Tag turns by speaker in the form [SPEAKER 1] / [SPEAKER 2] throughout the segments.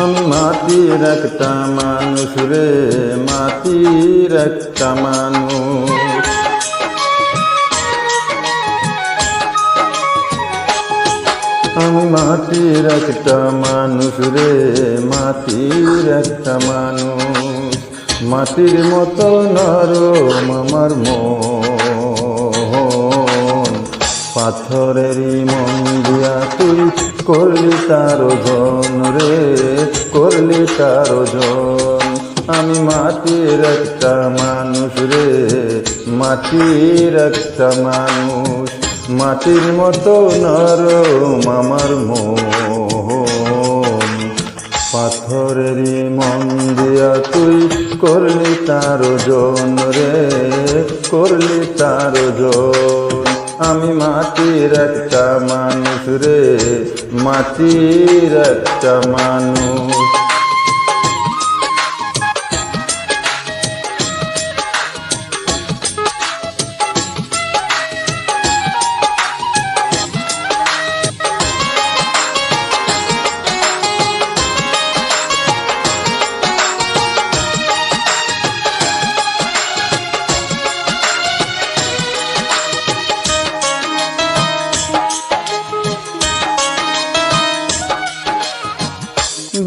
[SPEAKER 1] আমি মাটির একটা মানুষ রে, মাটির একটা মানুষ। আমি মাটির একটা মানুষ রে, মাটির একটা মানুষ। মাটির মতো নরম আমার মন, পাথরেরই মন দিয়া তুই করলি তার ওজন রে, করলি তার ওজন। আমি মাটির একটা মানুষ রে, মাটির একটা মানুষ। মাটির মতো নরম আমার মন, পাথরেরই মন দিয়া তুই করলি তার ওজন রে, করলি তার ওজন। আমি মাটির একটা মানুষ রে, মাটির একটা মানুষ।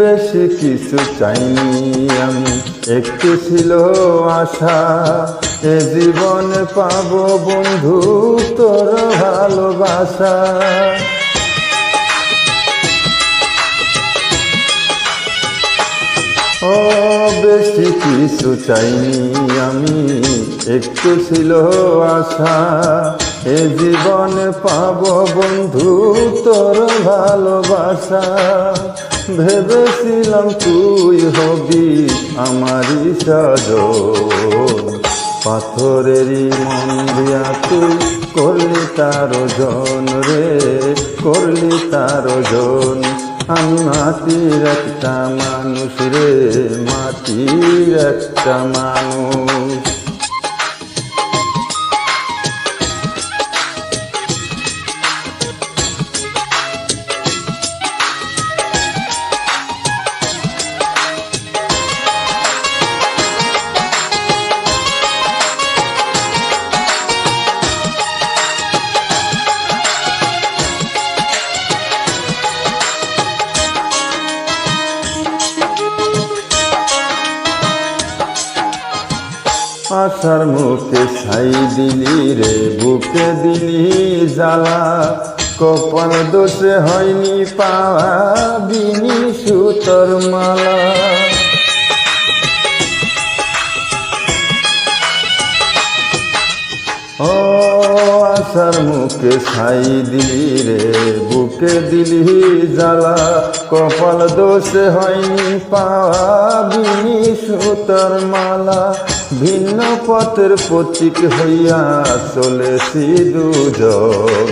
[SPEAKER 1] বেশি কিছু চাইনি আমি, একটু ছিল আশা, এ জীবনে পাবো বন্ধু তোর ভালোবাসা। ও বেশি কিছু চাইনি আমি, একটু ছিল আশা, এ জীবনে পাবো বন্ধু তোর ভালোবাসা। ভেবেছিলাম তুই হবি আমারই সাজন, পাথরেরই মন দিয়া তুই করলি তার ওজন রে, করলি তার ওজন। আমি মাটির একটা মানুষ রে, মাটির একটা মানুষ। আশার মুখে ছাই দিলি রে, বুকে দিলি জ্বালা, কপাল দোষে হয়নি পাওয়া বিনি সুতোর মালা। ও আশার মুখে ছাই দিলি রে, বুকে দিলি জ্বালা, কপাল দোষে হয়নি পাওয়া বিনি সুতোর মালা। ভিন্ন পথের পথিক হইয়া চলেছি দুজন,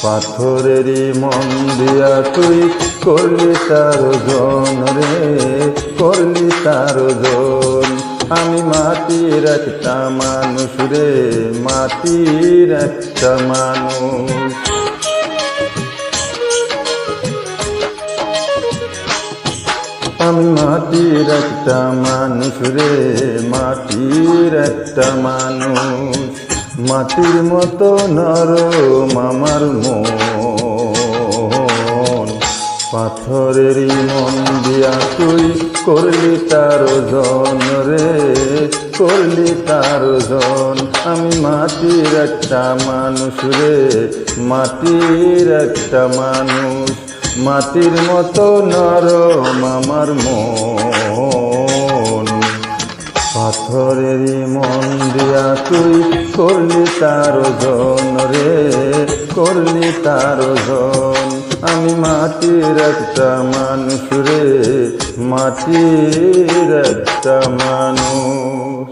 [SPEAKER 1] পাথরেরই মন দিয়া তুই করলি তার ওজন রে, করলি তার ওজন। আমি মাটির একটা মানুষ রে, মাটির একটা মানুষ। আমি মাটির একটা মানুষ রে, মাটির একটা মানুষ। মাটির মতো নরম আমার মন, পাথরেরই মন দিয়া তুই করলি তার ওজন রে, করলি তার ওজন। আমি মাটির একটা মানুষ রে, মাটির একটা মানুষ। মাটির মতো নরম আমার মন, পাথরেরই মন দিয়া তুই করলি তার ওজন রে, করলি তার ওজন। আমি মাটির একটা মানুষ রে, মাটির একটা মানুষ।